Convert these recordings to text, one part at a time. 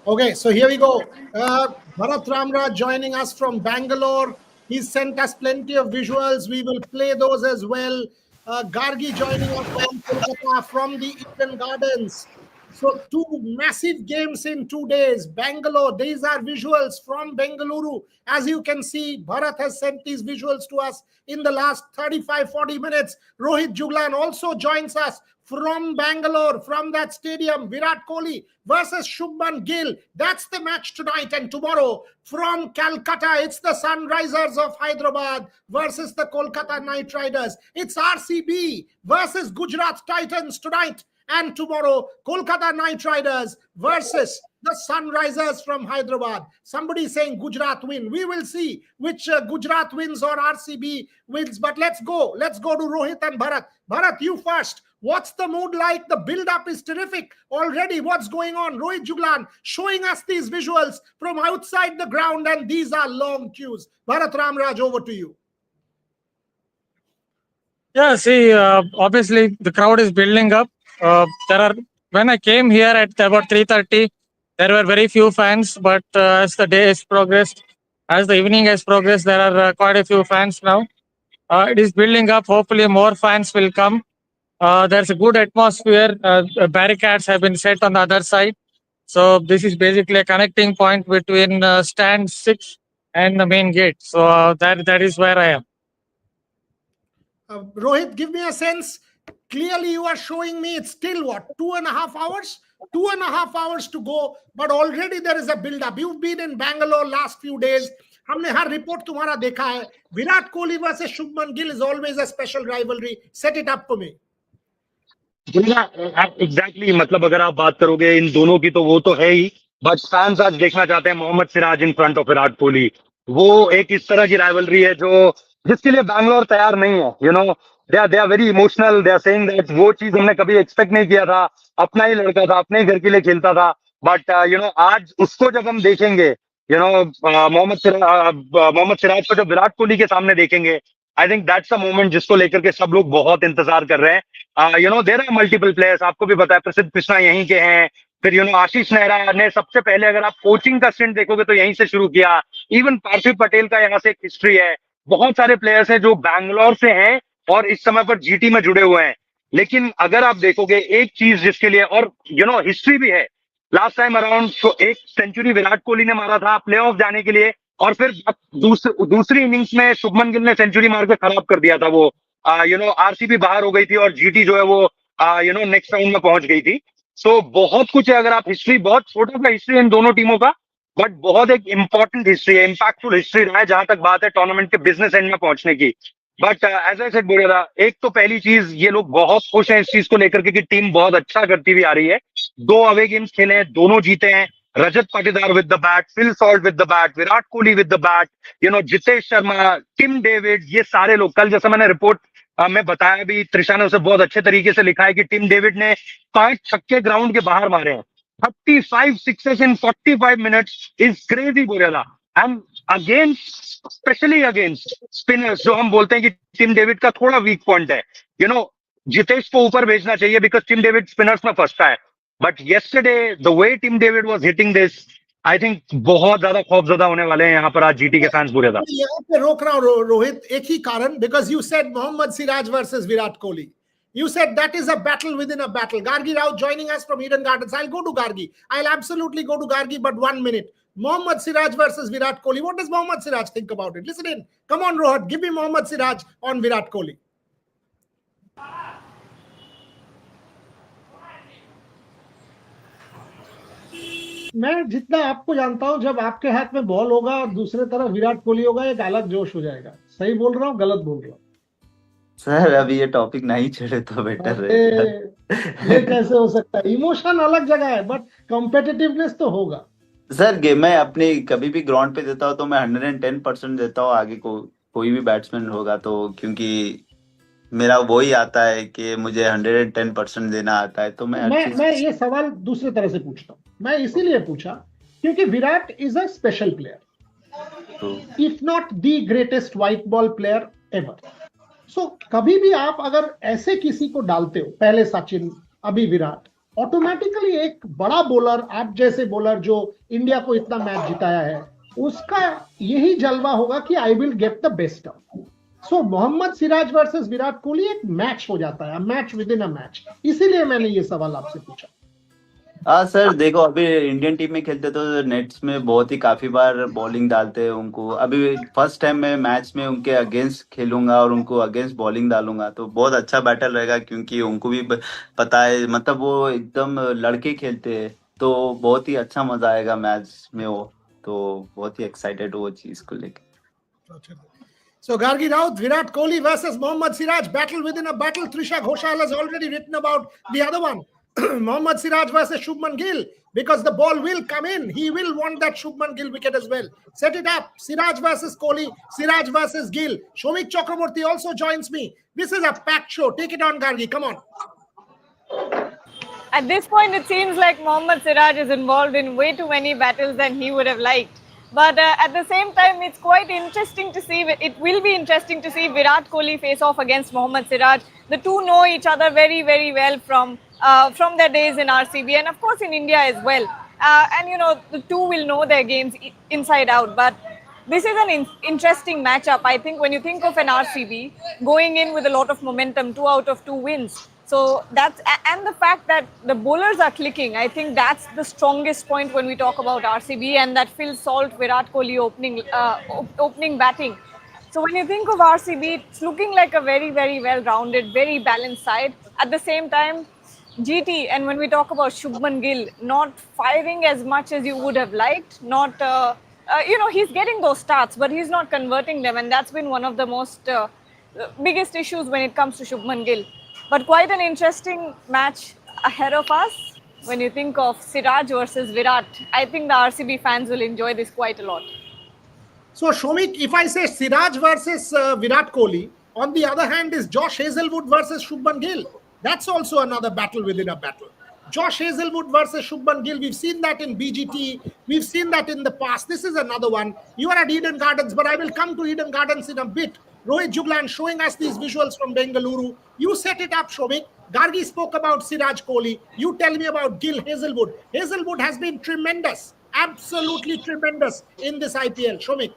Okay, so here we go. Bharat Ramraj joining us from Bangalore. He's sent us plenty of visuals. We will play those as well. Gargi joining us from Kolkata from the Eden Gardens. So two massive games in 2 days. Bangalore, these are visuals from Bengaluru. As you can see, Bharat has sent these visuals to us in the last 35-40 minutes. Rohit Juglan also joins us from Bangalore, from that stadium. Virat Kohli versus Shubman Gill. That's the match tonight. And tomorrow from Calcutta, it's the Sunrisers of Hyderabad versus the Kolkata Knight Riders. It's RCB versus Gujarat Titans tonight. And tomorrow, Kolkata Knight Riders versus the Sunrisers from Hyderabad. Somebody saying Gujarat win. We will see which Gujarat wins or RCB wins. But let's go. Let's go to Rohit and Bharat. Bharat, you first. What's the mood like? The build-up is terrific already. What's going on? Rohit Juglan showing us these visuals from outside the ground, and these are long queues. Bharat Ramraj, over to you. Yeah, see, obviously the crowd is building up. When I came here at about 3:30, there were very few fans, but as the day has progressed, as the evening has progressed, there are quite a few fans now. It is building up. Hopefully, more fans will come. There's a good atmosphere. Barricades have been set on the other side. So this is basically a connecting point between stand 6 and the main gate. So that is where I am. Rohit, give me a sense. Clearly, you are showing me it's still what, 2.5 hours? 2.5 hours to go, but already there is a build-up. You've been in Bangalore last few days. हमने हर report तुम्हारा देखा है. Virat Kohli versus Shubman Gill is always a special rivalry. Set it up for me. Exactly मतलब अगर आप बात करोगे इन दोनों की तो वो तो है ही, बट फैंस आज देखना चाहते हैं Mohammed Siraj in front of Virat Kohli. वो एक इस तरह की राइवलरी है जो जिसके लिए बैंगलोर तैयार नहीं है. You know they are very emotional. They are saying that वो चीज हमने कभी एक्सपेक्ट नहीं किया था. अपना ही लड़का था, अपने घर के लिए खेलता था, बट आज उसको जब हम देखेंगे, मोहम्मद सिराज को जब विराट कोहली के सामने देखेंगे, I think that's a moment जिसको लेकर के सब लोग बहुत इंतजार कर रहे हैं. There are multiple players. आपको भी पता है प्रसिद्ध कृष्णा यहीं के हैं. फिर आशीष नेहरा ने सबसे पहले अगर आप कोचिंग का स्टिंट देखोगे तो यहीं से शुरू किया. इवन पार्थिव पटेल का यहाँ से एक हिस्ट्री है. बहुत सारे प्लेयर्स हैं जो बैंगलोर से हैं और इस समय पर जीटी में जुड़े हुए हैं. लेकिन अगर आप देखोगे एक चीज जिसके लिए, और हिस्ट्री भी है, लास्ट टाइम अराउंड एक सेंचुरी विराट कोहली ने मारा था प्लेऑफ जाने के लिए, और फिर दूसरी इनिंग्स में शुभमन गिल ने सेंचुरी मार के खराब कर दिया था. वो आरसीबी बाहर हो गई थी और जीटी जो है वो नेक्स्ट राउंड में पहुंच गई थी. सो बहुत कुछ है. अगर आप हिस्ट्री, बहुत छोटा सा हिस्ट्री है इन दोनों टीमों का, बट बहुत एक इंपॉर्टेंट हिस्ट्री है, इंपैक्टफुल हिस्ट्री रहा है जहां तक बात है टूर्नामेंट के बिजनेस एंड में पहुंचने की. बट एज आई सेड बोल रहा, एक तो पहली चीज ये लोग बहुत खुश हैं इस चीज को लेकर के कि टीम बहुत अच्छा करती हुई आ रही है. 2 अवे गेम्स खेले हैं, दोनों जीते हैं. Rajat Patidar with the bat, Phil Salt with the bat, Virat Kohli with the bat, Jitesh Sharma, Tim David, ये सारे लोग. कल जैसा मैंने रिपोर्ट में बताया भी, त्रिशा ने उसे बहुत अच्छे तरीके से लिखा है कि टिम डेविड ने 5 छक्के ग्राउंड के बाहर मारे हैं. 35 sixes in 45 minutes is crazy बोरेला. And against, specially against spinners, जो हम बोलते हैं कि टिम डेविड का थोड़ा वीक पॉइंट है. जितेश को ऊपर भेजना चाहिए बिकॉज टिम डेविड स्पिनर्स में फंसता है. But yesterday the way Tim David was hitting this, I think बहुत ज्यादा खौफजदा होने वाले हैं यहाँ पर आज जीटी के फैंस बुरे था. यहाँ पे रोक रहा हूँ रोहित, एक ही कारण, because you said Mohammed Siraj versus Virat Kohli. You said that is a battle within a battle. Gargi Rao joining us from Eden Gardens. I'll go to Gargi. I'll absolutely go to Gargi, but 1 minute. Mohammad Siraj versus Virat Kohli. What does Mohammad Siraj think about it? Listen in. Come on, Rohit. Give me Mohammad Siraj on Virat Kohli. मैं जितना आपको जानता हूं, जब आपके हाथ में ball होगा और दूसरे तरफ विराट कोहली होगा, एक अलग जोश हो जाएगा. सही बोल रहा हूँ, गलत बोल रहा हूँ? सर अभी ये टॉपिक नहीं छेड़े तो बेटर रहेगा. ये कैसे हो सकता है? इमोशन अलग जगह है, बट कॉम्पिटिटिवनेस तो होगा. सर गेम मैं अपने कभी भी ग्राउंड पे देता हूँ तो मैं 110% देता हूँ आगे को कोई भी बैट्समैन होगा तो, क्योंकि मेरा वही आता है कि मुझे 110% देना आता है. तो मैं ये सवाल दूसरे तरह से पूछता हूँ. मैं इसीलिए पूछा क्योंकि Virat is a special player, if not the greatest white ball player ever. So कभी भी आप अगर ऐसे किसी को डालते हो, पहले सचिन, अभी विराट, ऑटोमेटिकली एक बड़ा बॉलर, आप जैसे बॉलर जो इंडिया को इतना मैच जिताया है, उसका यही जलवा होगा कि I will get the best out. So Mohammed Siraj versus Virat Kohli एक मैच हो जाता है, match within a match. इसीलिए मैंने ये सवाल आपसे पूछा. हाँ सर, देखो अभी इंडियन टीम में खेलते तो नेट्स में बहुत ही काफी बार बॉलिंग डालते हैं उनको. अभी फर्स्ट टाइम मैं मैच में उनके अगेंस्ट खेलूंगा और उनको अगेंस्ट बॉलिंग डालूंगा तो बहुत अच्छा बैटल रहेगा, क्योंकि उनको भी पता है, मतलब वो एकदम लड़के खेलते हैं तो बहुत ही अच्छा मजा आएगा मैच में. वो तो बहुत ही एक्साइटेड वो चीज को लेकर. So Gargi Raut, Virat Kohli versus Mohammad Siraj, battle within a battle. Trisha Ghoshal has already written about the other one. Mohammad Siraj versus Shubman Gill, because the ball will come in. He will want that Shubman Gill wicket as well. Set it up. Siraj versus Kohli, Siraj versus Gill. Shomik Chakraborty also joins me. This is a packed show. Take it on, Gargi. Come on. At this point, it seems like Mohammad Siraj is involved in way too many battles than he would have liked. But at the same time, it's quite interesting to see. It will be interesting to see Virat Kohli face off against Mohammad Siraj. The two know each other very, very well from their days in RCB and of course in India as well. And you know, the two will know their games inside out. But this is an interesting matchup. I think when you think of an RCB going in with a lot of momentum, 2 out of 2 wins. So that's, and the fact that the bowlers are clicking, I think that's the strongest point when we talk about RCB, and that Phil Salt, Virat Kohli opening batting. So when you think of RCB, it's looking like a very, very well-rounded, very balanced side. At the same time, GT, and when we talk about Shubman Gill, not firing as much as you would have liked, not, he's getting those starts, but he's not converting them, and that's been one of the most biggest issues when it comes to Shubman Gill. But quite an interesting match ahead of us. When you think of Siraj versus Virat, I think the RCB fans will enjoy this quite a lot. So, Shomik, if I say Siraj versus Virat Kohli, on the other hand is Josh Hazlewood versus Shubman Gill. That's also another battle within a battle. Josh Hazlewood versus Shubman Gill, we've seen that in BGT, we've seen that in the past. This is another one. You are at Eden Gardens, but I will come to Eden Gardens in a bit. Rohit Juglan showing us these visuals from Bengaluru. You set it up, Shomik. Gargi spoke about Siraj Kohli. You tell me about Gill Hazlewood. Hazlewood has been tremendous, absolutely tremendous in this IPL. Shomik.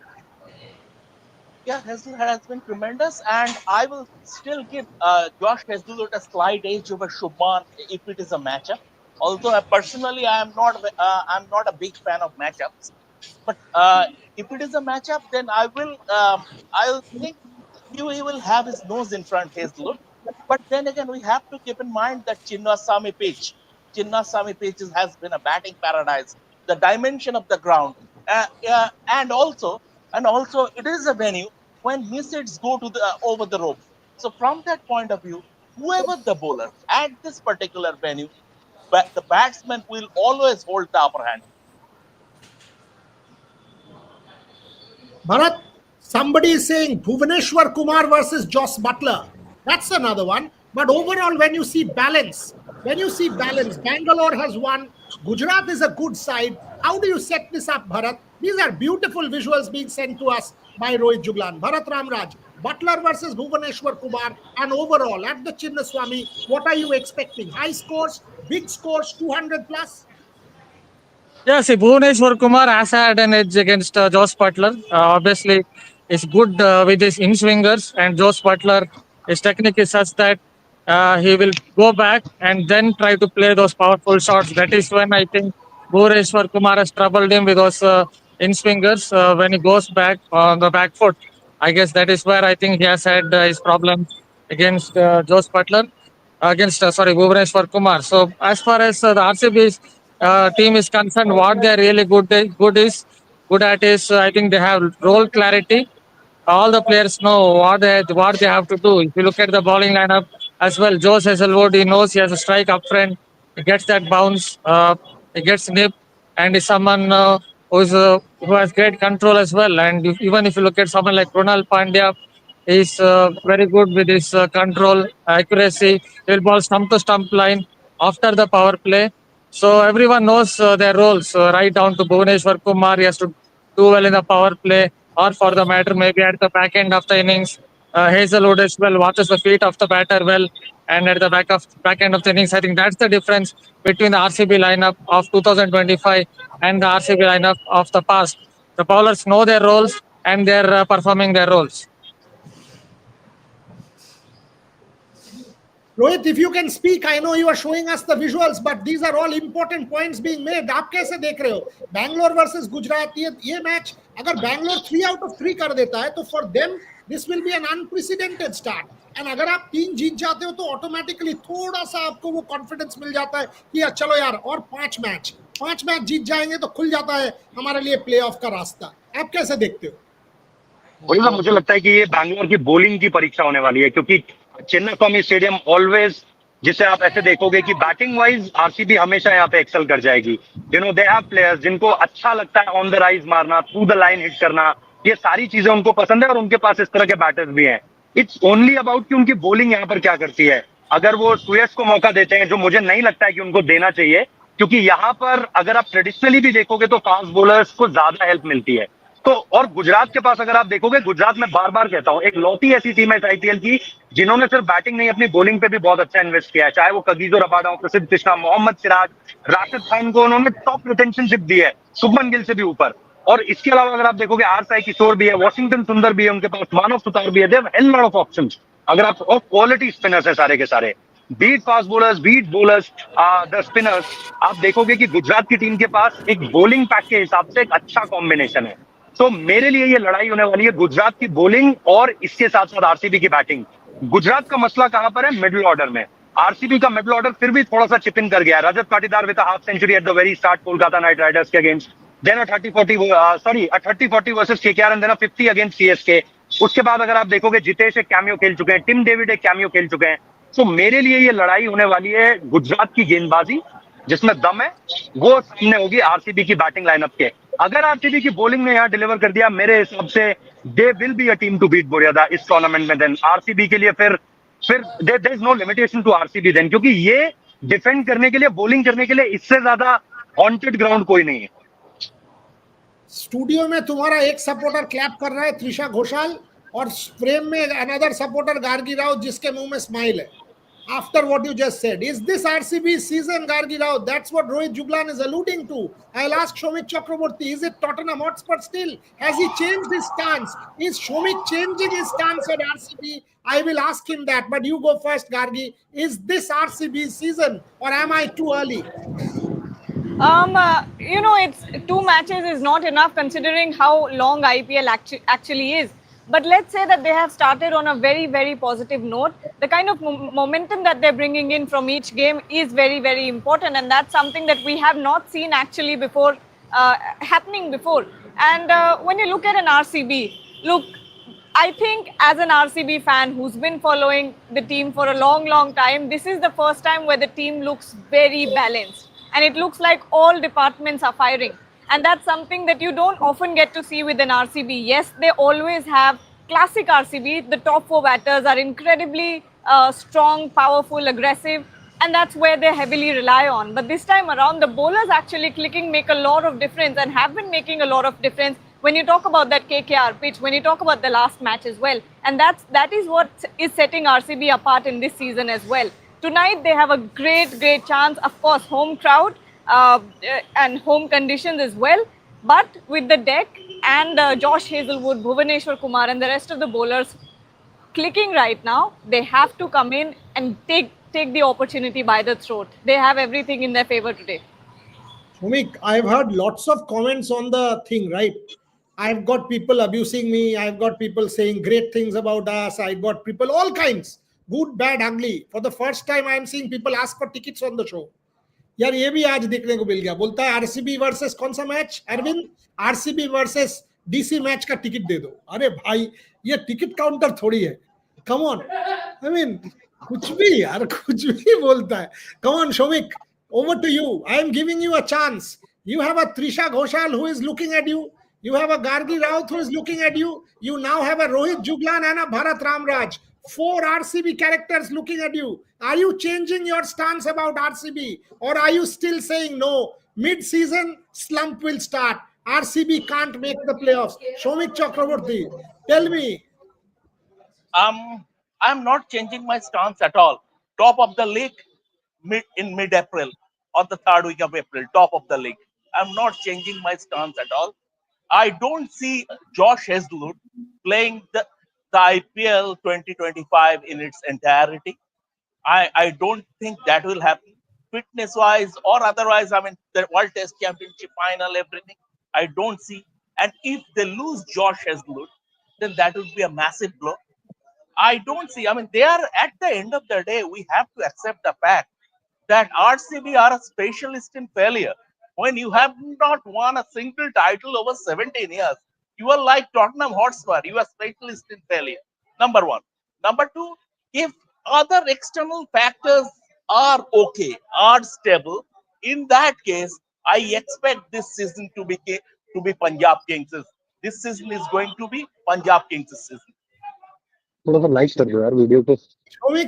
Yeah, Hazelwood has been tremendous, and I will still give Josh Hazelwood a slight edge over Shubman if it is a matchup. Although personally, I'm not a big fan of matchups, but if it is a matchup, then I'll think he will have his nose in front, Hazelwood. But then again, we have to keep in mind that Chinnaswamy pitch has been a batting paradise. The dimension of the ground, and also it is a venue when misses go to the over the rope. So from that point of view, whoever the bowler at this particular venue, but the batsman will always hold the upper hand. Bharat, somebody is saying Bhuvaneshwar Kumar versus Joss Butler. That's another one. But overall, when you see balance, Bangalore has won. Gujarat is a good side. How do you set this up, Bharat? These are beautiful visuals being sent to us by Rohit Juglan. Bharat Ramraj, Butler versus Bhuvaneshwar Kumar, and overall at the Chinnaswamy, what are you expecting? High scores, big scores, 200 plus? Yeah, see, Bhuvaneshwar Kumar has had an edge against Josh Butler. Obviously, it's good with his in-swingers, and Josh Butler, his technique is such that he will go back and then try to play those powerful shots. That is when I think Bhuvaneshwar Kumar has troubled him with those in-swingers when he goes back on the back foot. I guess that is where I think he has had his problems against Josh Butler, Bhuvaneshwar Kumar. So as far as the RCB's team is concerned, what they are really good at is I think they have role clarity. All the players know what they have to do. If you look at the bowling lineup as well, Joe Hazelwood, he knows he has a strike up front. He gets that bounce, he gets nip, and is someone who has great control as well. And even if you look at someone like Ronald Pandya, he's very good with his control, accuracy. He'll ball stump to stump line after the power play. So everyone knows their roles, right down to Bhuvaneshwar Kumar. He has to do well in the power play, or for the matter, maybe at the back end of the innings. Hazelwood as well watches the feet of the batter well, and at the back end of the innings, I think that's the difference between the RCB lineup of 2025 and the RCB lineup of the past. The bowlers know their roles and they're performing their roles. Rohit, if you can speak, I know you are showing us the visuals, but these are all important points being made. आप कैसे देख रहे हो? Bangalore versus Gujarat, ये match अगर Bangalore 3 out of 3 कर देता है, तो for them this will be an unprecedented start. And अगर आप 3 जीत जाते हो, तो automatically थोड़ा सा आपको वो confidence मिल जाता है कि चलो यार और 5 मैच जीत जाएंगे तो खुल जाता है हमारे लिए प्लेऑफ का रास्ता. आप कैसे देखते हो? वही ना, मुझे लगता है कि ये बैंगलोर की बॉलिंग की परीक्षा होने वाली है, क्योंकि चिन्नास्वामी स्टेडियम ऑलवेज, जिसे आप ऐसे देखोगे कि बैटिंग वाइज आरसीबी हमेशा यहाँ पे एक्सेल कर जाएगी. दे हैव प्लेयर्स जिनको अच्छा लगता है ऑन द राइज मारना, थ्रू द लाइन हिट करना, ये सारी चीजें उनको पसंद है और उनके पास इस तरह के बैटर्स भी हैं. इट्स ओनली अबाउट कि उनकी बॉलिंग यहाँ पर क्या करती है. अगर वो सुयस को मौका देते हैं, जो मुझे नहीं लगता है कि उनको देना चाहिए, क्योंकि यहाँ पर अगर आप ट्रेडिशनली भी देखोगे तो फास्ट बॉलर्स को ज्यादा हेल्प मिलती है. तो और गुजरात के पास अगर आप देखोगे, गुजरात में बार बार कहता हूं, एक लौती ऐसी टीम है इस आईपीएल की जिन्होंने सिर्फ बैटिंग नहीं, अपनी बॉलिंग पे भी बहुत अच्छा इन्वेस्ट किया है. चाहे वो कगीजो रबाडा हो, प्रसिद्ध कृष्णा, मोहम्मद सिराज, राशिद खान को उन्होंने टॉप रिटेंशनशिप दी है, शुभमन गिल से भी ऊपर. और इसके अलावा अगर आप देखोगे, आर साई किशोर भी है, वॉशिंगटन सुंदर भी है उनके पास, मानव सुतार भी है. They have hell lot of options. अगर आप, और क्वालिटी स्पिनर्स है सारे के सारे, beat fast bowlers, beat bowlers, the spinners. आप देखोगे कि गुजरात की टीम के पास एक बॉलिंग पैक के हिसाब से एक अच्छा कॉम्बिनेशन है. तो मेरे लिए ये लड़ाई होने वाली है गुजरात की बॉलिंग और इसके साथ साथ आरसीबी की बैटिंग. गुजरात का मसला कहां पर है? मिडिल ऑर्डर में. आरसीबी का मिडिल ऑर्डर फिर भी थोड़ा सा चिप इन कर गया है. Rajat Patidar with half century at the very start Kolkata Knight Riders के अगेंस्ट, then a 30-40 versus KKR and then a 50 against CSK. उसके बाद अगर आप देखोगे, जितेश एक कैमियो खेल चुके हैं, टिम डेविड एक कैमियो खेल चुके हैं. तो मेरे लिए ये लड़ाई होने वाली है गुजरात की गेंदबाजी जिसमें दम है, वो सामने होगी आरसीबी की बैटिंग लाइनअप के. अगर आरसीबी की बॉलिंग ने यहाँ डिलीवर कर दिया, मेरे हिसाब से they will be a team to beat बोरियादा इस टूर्नामेंट में. देन आरसीबी के लिए फिर there is no limitation to RCB then, क्योंकि ये डिफेंड करने के लिए, बॉलिंग करने के लिए इससे ज्यादा हॉन्टेड ग्राउंड कोई नहीं है. स्टूडियो में तुम्हारा एक सपोर्टर क्लैप कर रहा है, त्रिशा घोषाल, और फ्रेम में अनदर सपोर्टर गार्गी राव, जिसके मुंह में स्माइल है. After what you just said, is this RCB season, Gargi Rao? That's what Rohit Juglan is alluding to. I'll ask Shomik Chakraborty, is it Tottenham Hotspur still? Has he changed his stance? Is Shomik changing his stance on RCB? I will ask him that, but you go first, Gargi. Is this RCB season, or am I too early? It's 2 matches is not enough considering how long IPL actually is. But let's say that they have started on a very, very positive note. The kind of momentum that they're bringing in from each game is very, very important. And that's something that we have not seen actually before, happening before. And when you look at an RCB, look, I think as an RCB fan who's been following the team for a long, long time, this is the first time where the team looks very balanced. And it looks like all departments are firing. And that's something that you don't often get to see with an RCB. Yes, they always have classic RCB. The top 4 batters are incredibly strong, powerful, aggressive. And that's where they heavily rely on. But this time around, the bowlers actually clicking make a lot of difference and have been making a lot of difference when you talk about that KKR pitch, when you talk about the last match as well. And that is what is setting RCB apart in this season as well. Tonight, they have a great, great chance. Of course, home crowd. And home conditions as well, but with the deck and Josh Hazelwood, Bhuvaneshwar Kumar and the rest of the bowlers clicking right now, they have to come in and take the opportunity by the throat. They have everything in their favor today. Shomik, I've heard lots of comments on the thing, right? I've got people abusing me, I've got people saying great things about us, I've got people all kinds, good, bad, ugly. For the first time I'm seeing people ask for tickets on the show. यार ये भी आज देखने को मिल गया. बोलता है RCB versus कौन सा मैच Arvind? RCB versus DC match का टिकट दे दो. अरे भाई, ये टिकट काउंटर थोड़ी है. कम ऑन, आई मीन कुछ भी यार, कुछ भी बोलता है. Come on Shomik, over to you. I am giving you a chance. You have a Trisha Ghoshal who is looking at you. You have a Gargi Raut who is looking at you. You now have a Rohit Juglan and a Bharat Ramraj. 4 RCB characters looking at you. Are you changing your stance about RCB, or are you still saying no? Mid-season slump will start. RCB can't make the playoffs. Shomik Chakraborty, tell me. I'm not changing my stance at all. Top of the league in mid-April or the third week of April, top of the league. I'm not changing my stance at all. I don't see Josh Hazlewood playing the IPL 2025 in its entirety. I don't think that will happen fitness wise or otherwise. I mean, the World Test Championship final, everything. I don't see. And if they lose Josh Hazlewood, then that would be a massive blow. I don't see. I mean, they are at the end of the day, we have to accept the fact that RCB are a specialist in failure. When you have not won a single title over 17 years, you are like Tottenham Hotspur. You are specialist in failure. Number one. Number two, if other external factors are okay, are stable, in that case, I expect this season to be Punjab Kings. This season is going to be Punjab Kings season. थोड़ा सा like कर दो यार video को.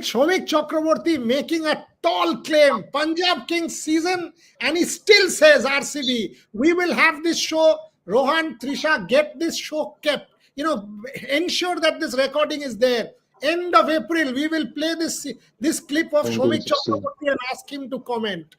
Shomik Chakraborty making a tall claim. Punjab Kings season, and he still says RCB. We will have this show. Rohan, Trisha, get this show kept. Ensure that this recording is there. End of April, we will play this clip of Shomik Chakraborty and ask him to comment.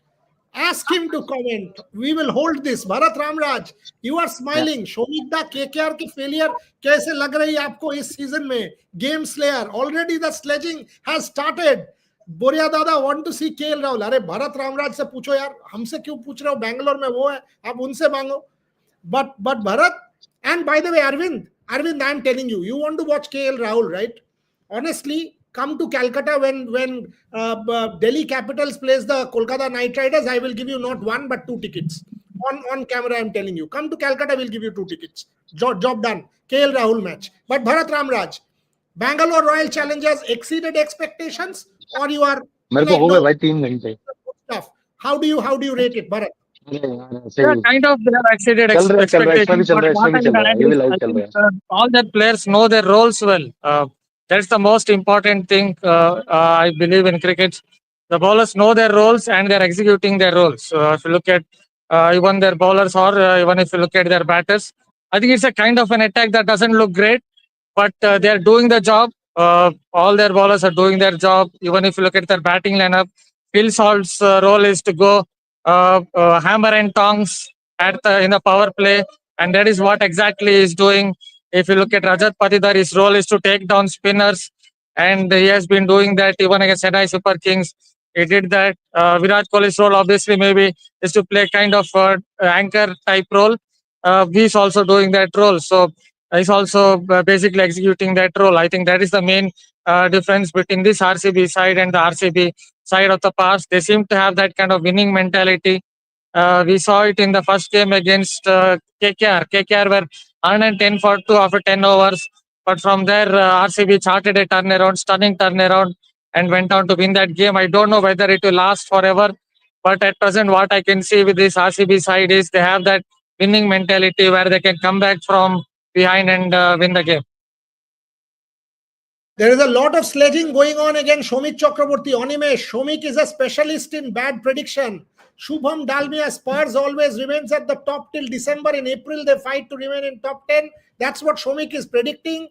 Ask him to comment. We will hold this. Bharat Ramraj, you are smiling. Shomik da KKR की failure कैसे लग रही है आपको इस season में? Game Slayer. Already the sledging has started. बोरिया दादा want to see KL Rahul. अरे भरत रामराज से पूछो यार, हमसे क्यों पूछ रहे हो? बैंगलोर में वो है, आप उनसे मांगो. But Bharat, and by the way, Arvind, I am telling you, you want to watch KL Rahul, right? Honestly, come to Calcutta when Delhi Capitals plays the Kolkata Knight Riders. I will give you not one but 2 tickets. On camera, I am telling you. Come to Calcutta, we'll give you 2 tickets. Job done. KL Rahul match. But Bharat Ramraj, Bangalore Royal Challengers exceeded expectations, or you are मेरे को हो गए भाई 3 घंटे. stuff. How do you rate it, Bharat? Yeah, kind of they have exceeded expectations. But what I will add is, I think all that players know their roles well. That's the most important thing. I believe in cricket. The bowlers know their roles and they're executing their roles. If you look at even their bowlers or even if you look at their batters, I think it's a kind of an attack that doesn't look great, but they're doing the job. All their bowlers are doing their job. Even if you look at their batting lineup, Phil Salt's role is to go hammer and tongs in the power play, and that is what exactly he's doing. If you look at Rajat Patidar, his role is to take down spinners, and he has been doing that even against Chennai Super Kings. He did that. Virat Kohli's role, obviously, maybe is to play kind of anchor type role. He's also doing that role. So he's also basically executing that role. I think that is the main difference between this RCB side and the RCB side of the past. They seem to have that kind of winning mentality. We saw it in the first game against KKR. KKR were 110 for 2 after 10 overs. But from there, RCB charted a turnaround, stunning turnaround, and went on to win that game. I don't know whether it will last forever. But at present, what I can see with this RCB side is they have that winning mentality where they can come back from behind and win the game. There is a lot of sledging going on against Shomik Chakraborty. Animesh, Shomik is a specialist in bad prediction. Shubham Dalmia, Spurs always remains at the top till December. In April, they fight to remain in top 10. That's what Shomik is predicting.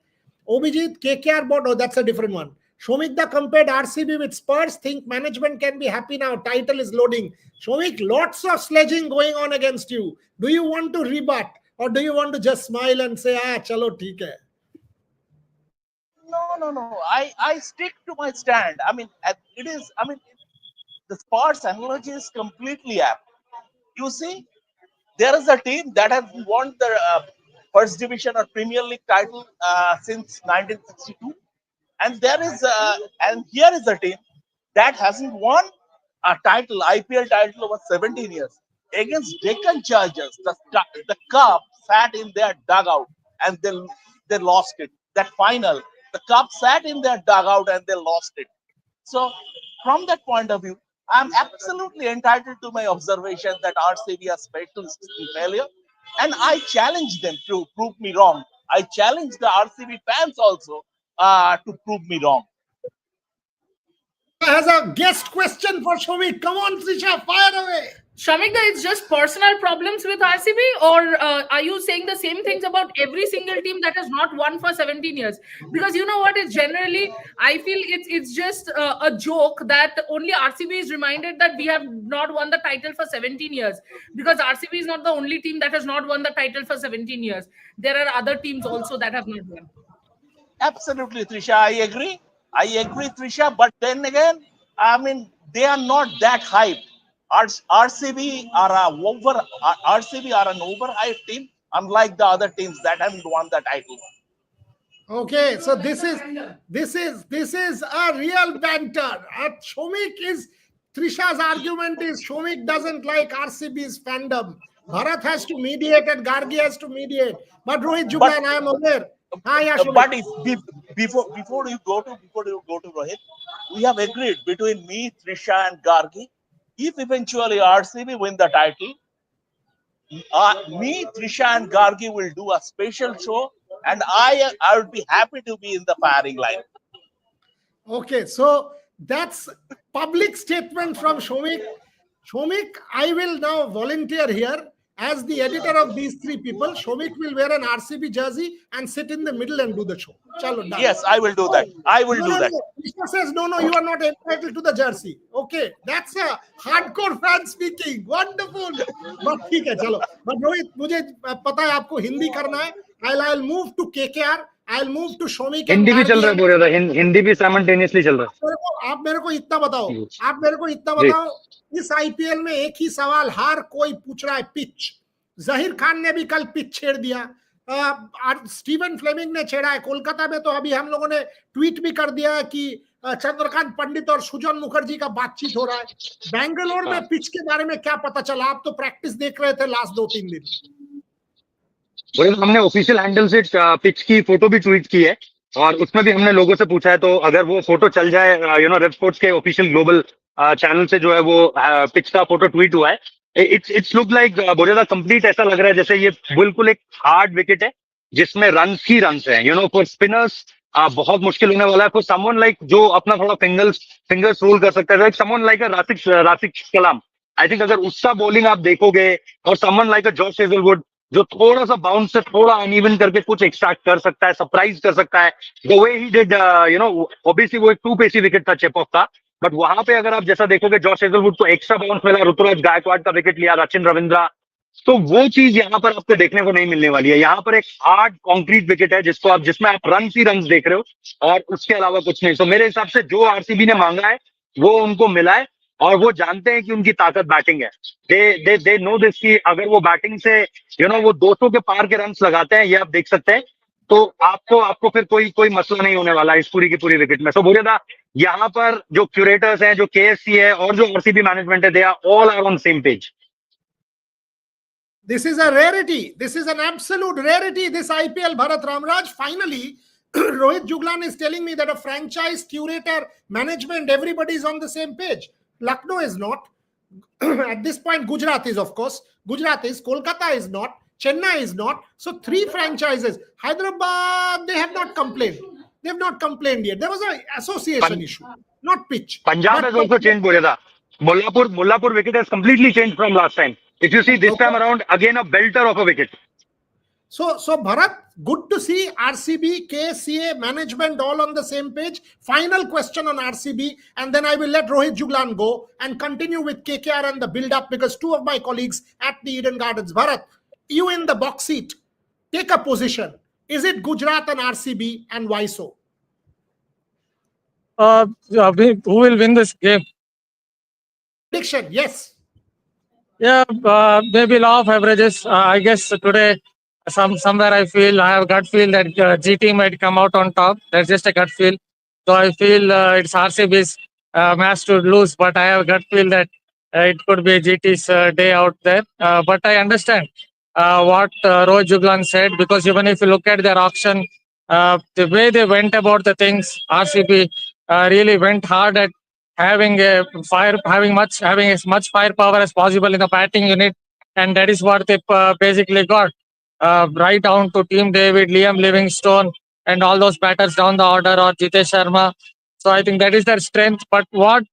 Obijit, KKR bought. Oh, that's a different one. Shomik da compared RCB with Spurs. Think management can be happy now. Title is loading. Shomik, lots of sledging going on against you. Do you want to rebut, or do you want to just smile and say, chalo, theek hai? No. I stick to my stand. I mean, it is. I mean, the Spurs analogy is completely apt. You see, there is a team that has won the first division or Premier League title since 1962, and here is a team that hasn't won a title, IPL title, over 17 years. Against Deccan Chargers, the Cup sat in their dugout and they lost it. That final, the Cup sat in their dugout and they lost it. So, from that point of view, I'm absolutely entitled to my observation that RCB are specialists in failure, and I challenge them to prove me wrong. I challenge the RCB fans also to prove me wrong. Has a guest question for Shomik. Come on, Trisha, fire away. Shamikda, it's just personal problems with RCB, or are you saying the same things about every single team that has not won for 17 years? Because you know what? It's generally, I feel it's just a joke that only RCB is reminded that we have not won the title for 17 years. Because RCB is not the only team that has not won the title for 17 years. There are other teams also that have not won. Absolutely, Trisha. I agree. I agree, Trisha. But then again, I mean, they are not that hyped. RCB are RCB are an overhyped team, unlike the other teams that haven't won the title. Okay, so this is a real banter. Shomik is Trisha's argument is Shomik doesn't like RCB's fandom. Bharat has to mediate and Gargi has to mediate. But Rohit Juglan, I am aware. Yeah, Shomik. But before you go to Rohit, we have agreed between me, Trisha, and Gargi. If eventually RCB win the title, me, Trisha, and Gargi will do a special show, and I would be happy to be in the firing line. Okay, so that's public statement from Shomik. Shomik, I will now volunteer here as the editor of these three people. Shomik will wear an RCB jersey and sit in the middle and do the show. Chalo, done. Yes, I will do that. I will do that. Krishna says, no, you are not entitled to the jersey. Okay, that's a hardcore fan speaking. Wonderful. But ठीक है, चलो. But Rohit, मुझे पता है आपको हिंदी करना है. I'll move to KKR. I'll move to Shomik. Hindi भी चल रहा है बोल रहा था, हिंदी भी साइमल्टेनियसली चल रहा है. आप मेरे को इतना बताओ, इस आईपीएल में एक ही सवाल हर कोई पूछ रहा है, पिच. जहीर खान ने भी कल पिच छेड़ दिया, स्टीवन फ्लेमिंग ने छेड़ा है. कोलकाता में तो अभी हम लोगों ने ट्वीट भी कर दिया कि चंद्रकांत पंडित और सुजन मुखर्जी का बातचीत हो रहा है. बेंगलोर में पिच के बारे में क्या पता चला? आप तो प्रैक्टिस देख रहे थे लास्ट 2-3 दिन. हमने ऑफिशियल हैंडल से पिच की फोटो भी ट्वीट की है और उसमें भी हमने लोगों से पूछा है, तो अगर वो फोटो चल जाए, रेड स्पोर्ट्स के ऑफिशियल ग्लोबल चैनल से जो है वो पिच का फोटो ट्वीट हुआ है. इट्स लुक लाइक बोरेदा कंप्लीट. ऐसा लग रहा है जैसे ये बिल्कुल एक हार्ड विकेट है जिसमें रन्स ही रन्स है. फॉर स्पिनर्स बहुत मुश्किल होने वाला है. फॉर समवन लाइक जो अपना थोड़ा फिंगर्स रोल कर सकता है, समवन लाइक राशिक कलाम, आई थिंक अगर उसका बॉलिंग आप देखोगे, और समवन लाइक जॉश हेजलवुड जो थोड़ा सा बाउंस से थोड़ा अनइवन करके कुछ एक्सट्रैक्ट कर सकता है, सरप्राइज कर सकता है. The way he did, obviously वो एक 2 पेसी विकेट था चेपॉफ का, बट वहां पे अगर आप जैसा देखोगे जॉश हेजलवुड को एक्स्ट्रा बाउंस मिला, ऋतुराज गायकवाड़ का विकेट लिया, सचिन रविंद्रा, तो वो चीज यहाँ पर आपको देखने को नहीं मिलने वाली है. यहाँ पर एक हार्ड कॉन्क्रीट विकेट है जिसमें आप रन ही रन देख रहे हो और उसके अलावा कुछ नहीं. तो मेरे हिसाब से जो आरसीबी ने मांगा है वो उनको मिला है और वो जानते हैं कि उनकी ताकत बैटिंग है. दे नो दिस कि अगर वो बैटिंग से वो 200 के पार के रन्स लगाते हैं, ये आप देख सकते हैं, तो आपको फिर कोई मसला नहीं होने वाला इस पूरी की पूरी विकेट में. सो बोरियदा, यहाँ पर जो क्यूरेटर्स हैं, जो केएससी है और जो आरसीबी मैनेजमेंट है, they are all on same page. This is a rarity. This is an absolute rarity, this IPL, Bharat Ramraj. Finally, Rohit Juglan is telling me that a franchise, curator, management, everybody is on the same page. Lucknow is not. At this point, Gujarat is, of course. Gujarat is. Kolkata is not. Chennai is not. So 3 franchises. Hyderabad, they have not complained. They have not complained yet. There was an association issue, not pitch. Punjab has also changed, Boryada. Mullapur wicket has completely changed from last time. If you see this time around, again a belter of a wicket. So Bharat, good to see RCB, KCA, management all on the same page. Final question on RCB, and then I will let Rohit Juglan go and continue with KKR and the build-up, because 2 of my colleagues at the Eden Gardens. Bharat, you in the box seat, take a position. Is it Gujarat and RCB, and why so? Who will win this game? Prediction, yes. Yeah, maybe law of averages. I guess today, somewhere I have a gut feel that GT might come out on top. That's just a gut feel. So I feel it's RCB's match to lose, but I have a gut feel that it could be GT's day out there. But I understand what Rohit Juglan said, because even if you look at their auction, the way they went about the things, RCB really went hard at having as much firepower as possible in the batting unit, and that is what they basically got. Right down to Team David, Liam Livingstone, and all those batters down the order, or Jitesh Sharma. So I think that is their strength. But what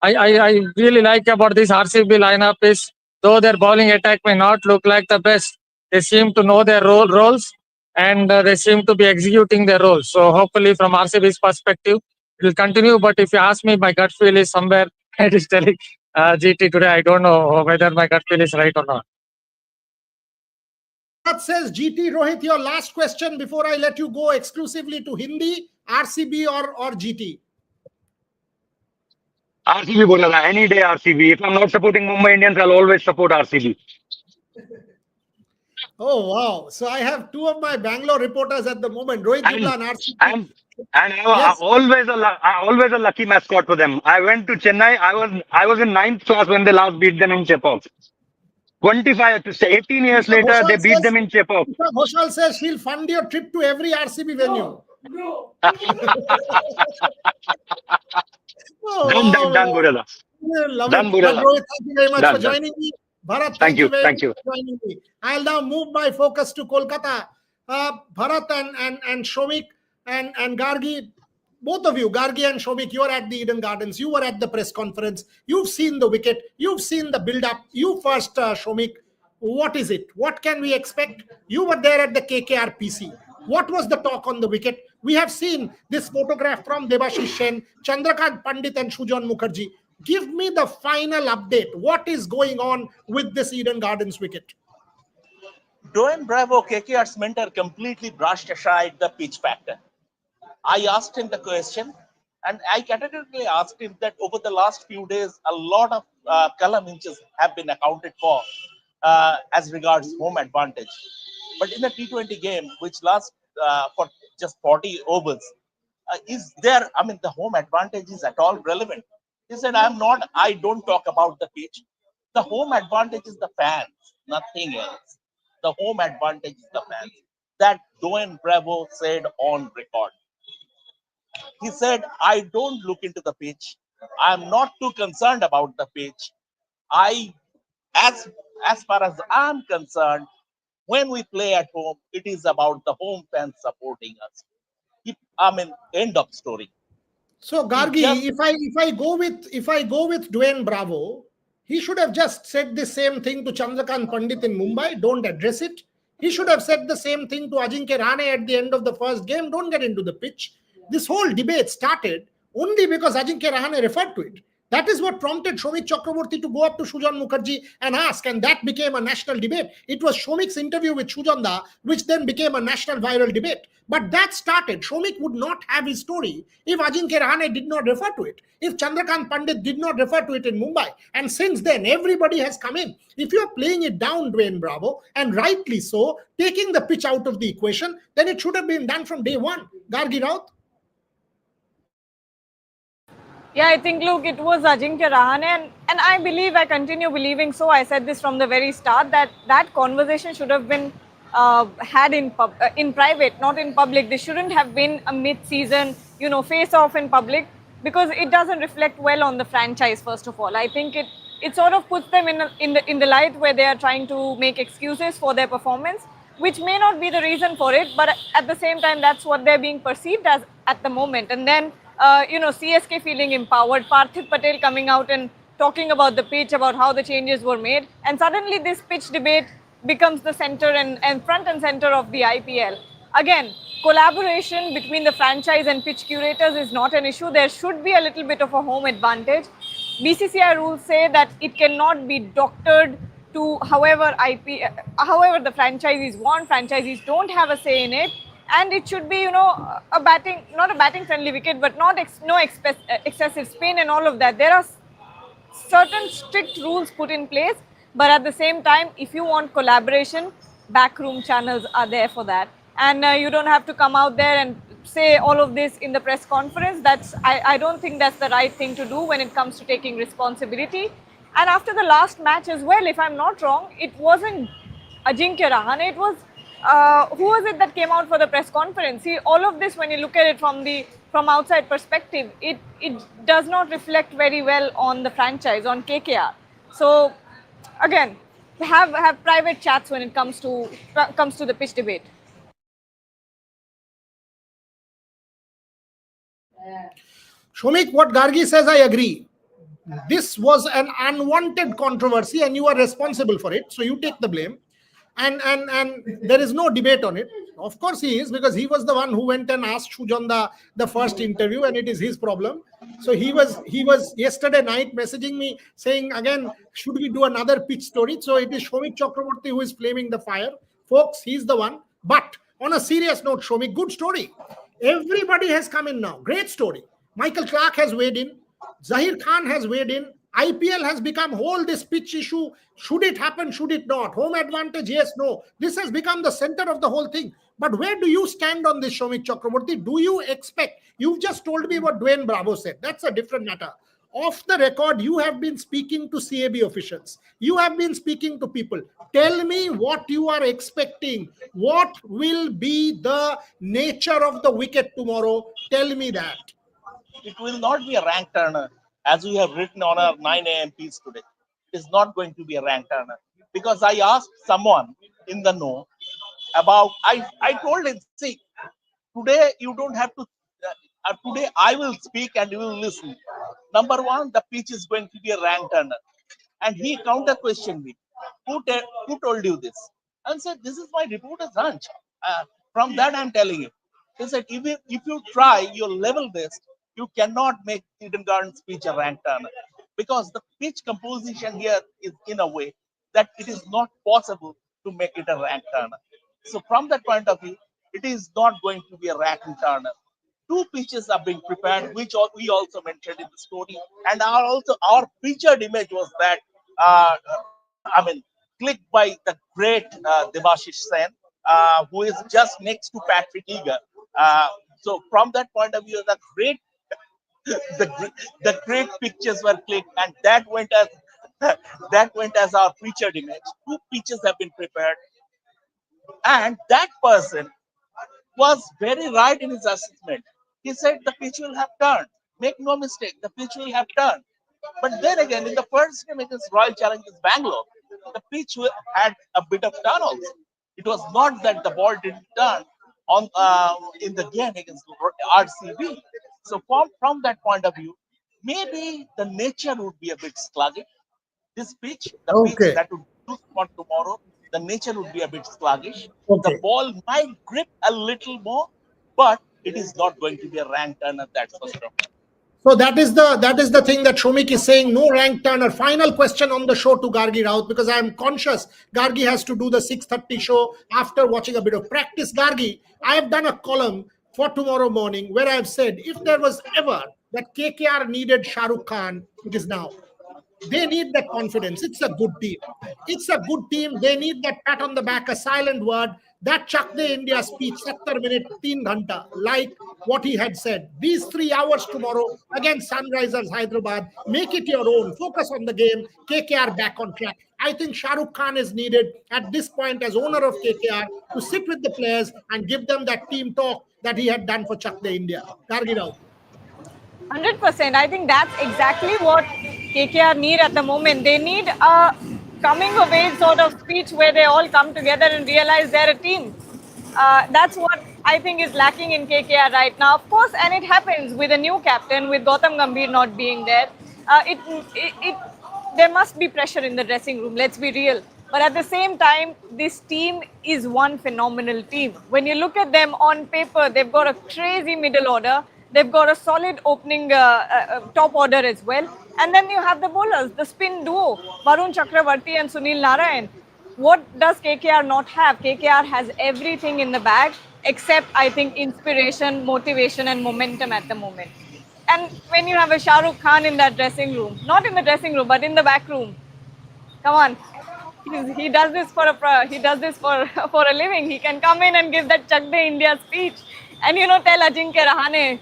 I really like about this RCB lineup is though their bowling attack may not look like the best, they seem to know their roles, and they seem to be executing their roles. So hopefully, from RCB's perspective, it will continue. But if you ask me, my gut feel is somewhere it is telling GT today. I don't know whether my gut feel is right or not. That says GT. Rohit, your last question before I let you go exclusively to Hindi, RCB or GT? RCB बोला था, any day RCB. If I'm not supporting Mumbai Indians, I'll always support RCB. Oh, wow. So I have two of my Bangalore reporters at the moment, Rohit Jibla and RCB. And I Yes. always a lucky mascot for them. I went to Chennai. I was in 9th class when they last beat them in Chepauk. 18 years Mr. later, they Ghoshal beat says- them in Chepauk. Mr. Ghoshal says he'll fund your trip to every RCB venue. No. Oh, Done, wow. Burela. Love Done, it. Burela. But Rohit, thank you very much Done, for joining me. Bharat, Thank you, very thank much you. for joining me. I'll now move my focus to Kolkata. Bharat and Shomik and Gargi, both of you, Gargi and Shomik, you're at the Eden Gardens. You were at the press conference. You've seen the wicket. You've seen the build-up. You first, Shomik. What is it? What can we expect? You were there at the KKR PC. What was the talk on the wicket? We have seen this photograph from Debashish Sen, Chandrakant Pandit and Shujan Mukherjee. Give me the final update. What is going on with this Eden Gardens wicket? Dwayne Bravo, KKR's mentor, completely brushed aside the pitch factor. I asked him the question, and I categorically asked him that over the last few days, a lot of column inches have been accounted for as regards home advantage. But in a T20 game, which lasts for just 40 overs, the home advantage is at all relevant? He said, I don't talk about the pitch. The home advantage is the fans, nothing else. The home advantage is the fans. That Dwayne Bravo said on record. He said, I don't look into the pitch. I'm not too concerned about the pitch. As far as I'm concerned, when we play at home, it is about the home fans supporting us. End of story. So Gargi, if I go with Dwayne Bravo, he should have just said the same thing to Chandrakant Pandit in Mumbai. Don't address it. He should have said the same thing to Ajinkya Rahane at the end of the first game. Don't get into the pitch. This whole debate started only because Ajinkya Rahane referred to it. That is what prompted Shomik Chakraborty to go up to Shujan Mukherjee and ask, and that became a national debate. It was Shomik's interview with Shujanda, which then became a national viral debate. But that started. Shomik would not have his story if Ajinkya Rahane did not refer to it, if Chandrakant Pandit did not refer to it in Mumbai. And since then, everybody has come in. If you're playing it down, Dwayne Bravo, and rightly so, taking the pitch out of the equation, then it should have been done from day one. Gargi Raut? Yeah, I think, look, it was Ajinkya Rahane, and I continue believing so. I said this from the very start, that conversation should have been had in private, not in public. This shouldn't have been a mid-season, face-off in public, because it doesn't reflect well on the franchise. First of all, I think it sort of puts them in the light where they are trying to make excuses for their performance, which may not be the reason for it, but at the same time, that's what they're being perceived as at the moment. And then CSK feeling empowered, Parthiv Patel coming out and talking about the pitch, about how the changes were made, and suddenly this pitch debate becomes the center and front and center of the IPL. Again, collaboration between the franchise and pitch curators is not an issue. There should be a little bit of a home advantage. BCCI rules say that it cannot be doctored to however the franchisees want. Franchisees don't have a say in it. And it should be, not a batting friendly wicket, but no excessive spin and all of that. There are certain strict rules put in place, but at the same time, if you want collaboration, backroom channels are there for that. And you don't have to come out there and say all of this in the press conference. I don't think that's the right thing to do when it comes to taking responsibility. And after the last match as well, if I'm not wrong, it wasn't Ajinkya Rahane, it was who was it that came out for the press conference? See, all of this, when you look at it from outside perspective, it does not reflect very well on the franchise, on KKR. So again, have private chats when it comes to the pitch debate. Shomik, what Gargi says, I agree. this was an unwanted controversy and you are responsible for it, so you take the blame. And there is no debate on it. Of course he is, because he was the one who went and asked Shujonda the first interview, and it is his problem. So he was yesterday night messaging me saying again, should we do another pitch story? So it is Shomik Chakraborty who is flaming the fire, folks. He's the one. But on a serious note, Shomik, good story. Everybody has come in now. Great story. Michael Clark has weighed in. Zahir Khan has weighed in. IPL has become whole this pitch issue. Should it happen? Should it not? Home advantage? Yes, no. This has become the center of the whole thing. But where do you stand on this, Shomik Chakraborty? Do you expect? You've just told me what Dwayne Bravo said. That's a different matter. Off the record, you have been speaking to CAB officials. You have been speaking to people. Tell me what you are expecting. What will be the nature of the wicket tomorrow? Tell me that. It will not be a rank turner, as we have written on our 9 a.m. piece today. It is not going to be a rank turner. Because I asked someone in the know about, I told him, see, today you don't have to, today I will speak and you will listen. Number one, the pitch is going to be a rank turner. And he counter questioned me. Who told you this? And said, this is my reporter's hunch. From that, I'm telling you. He said, if you try your level best, you cannot make Eden Gardens pitch a rank turner, because the pitch composition here is in a way that it is not possible to make it a rank turner. So from that point of view, it is not going to be a rank turner. Two pitches are being prepared, which we also mentioned in the story, and our featured image was that clicked by the great Devashish Sen, who is just next to Patrick Eager. So from that point of view, the great pictures were clicked, and that went as our featured image. Two pitches have been prepared, and that person was very right in his assessment. He said the pitch will have turned. Make no mistake, the pitch will have turned. But then again, in the first game against Royal Challengers Bangalore, the pitch had a bit of turn also. It was not that the ball didn't turn on in the game against RCB. So from that point of view, maybe the nature would be a bit sluggish. This pitch, the pitch Okay. that would do for tomorrow, the nature would be a bit sluggish. Okay. The ball might grip a little more, but it is not going to be a rank turner, that's for sure. So that is the thing that Shomik is saying. No rank turner. Final question on the show to Gargi Raut, because I am conscious Gargi has to do the 6:30 show after watching a bit of practice. Gargi, I have done a column for tomorrow morning where I have said if there was ever that KKR needed Shah Rukh Khan, it is now. They need that confidence. It's a good team. It's a good team. They need that pat on the back, a silent word. That Chak De India speech, 70 minute, 3 ghanta, like what he had said. These 3 hours tomorrow against Sunrisers Hyderabad, make it your own. Focus on the game. KKR back on track. I think Shah Rukh Khan is needed at this point as owner of KKR to sit with the players and give them that team talk that he had done for Chak De India. Gargi Rao. 100%. I think that's exactly what KKR need at the moment. They need a coming of age sort of speech where they all come together and realize they're a team. That's what I think is lacking in KKR right now. Of course, and it happens with a new captain, with Gautam Gambhir not being there. There must be pressure in the dressing room. Let's be real. But at the same time, this team is one phenomenal team. When you look at them on paper, they've got a crazy middle order. They've got a solid opening top order as well. And then you have the bowlers, the spin duo, Varun Chakravarti and Sunil Narayan. What does KKR not have? KKR has everything in the bag except, I think, inspiration, motivation, and momentum at the moment. And when you have a Shah Rukh Khan in that dressing room, not in the dressing room, but in the back room, come on. He does this for for a living. He can come in and give that Chak De India speech, and tell Ajinkya Rahane,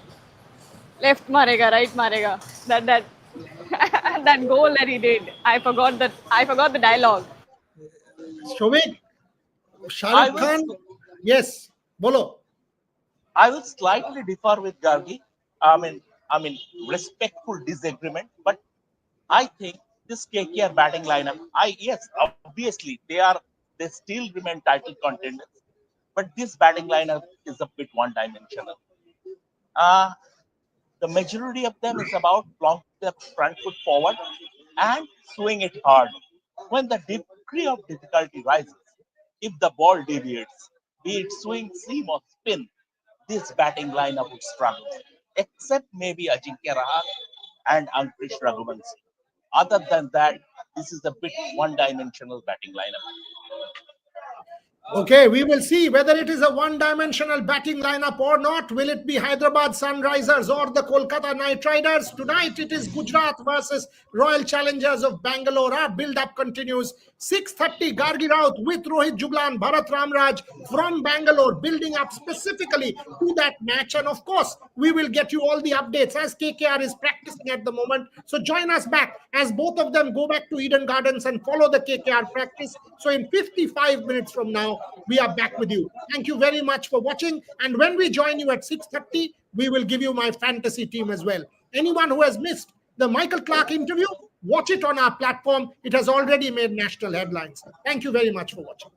left marega, right marega. That that goal that he did. I forgot the dialogue. Shomik, Shah Rukh Khan, yes, bolo. I will slightly differ with Gargi. I mean, respectful disagreement, but I think this KKR batting lineup. Yes, obviously they still remain title contenders, but this batting lineup is a bit one-dimensional. The majority of them is about long the front foot forward and swing it hard. When the degree of difficulty rises, if the ball deviates, be it swing, seam, or spin, this batting lineup would struggle, except maybe Ajinkya Rahane and Ankush Raghuvanshi. Other than that, this is a bit one-dimensional batting lineup. Okay, we will see whether it is a one-dimensional batting lineup or not. Will it be Hyderabad Sunrisers or the Kolkata Knight Riders? Tonight it is Gujarat versus Royal Challengers of Bangalore. Our build-up continues. 6:30, Gargi Raut with Rohit Jublan, Bharat Ramraj from Bangalore, building up specifically to that match. And of course, we will get you all the updates as KKR is practicing at the moment. So join us back as both of them go back to Eden Gardens and follow the KKR practice. So in 55 minutes from now, we are back with you. Thank you very much for watching. And when we join you at 6:30, we will give you my fantasy team as well. Anyone who has missed the Michael Clark interview, watch it on our platform. It has already made national headlines. Thank you very much for watching.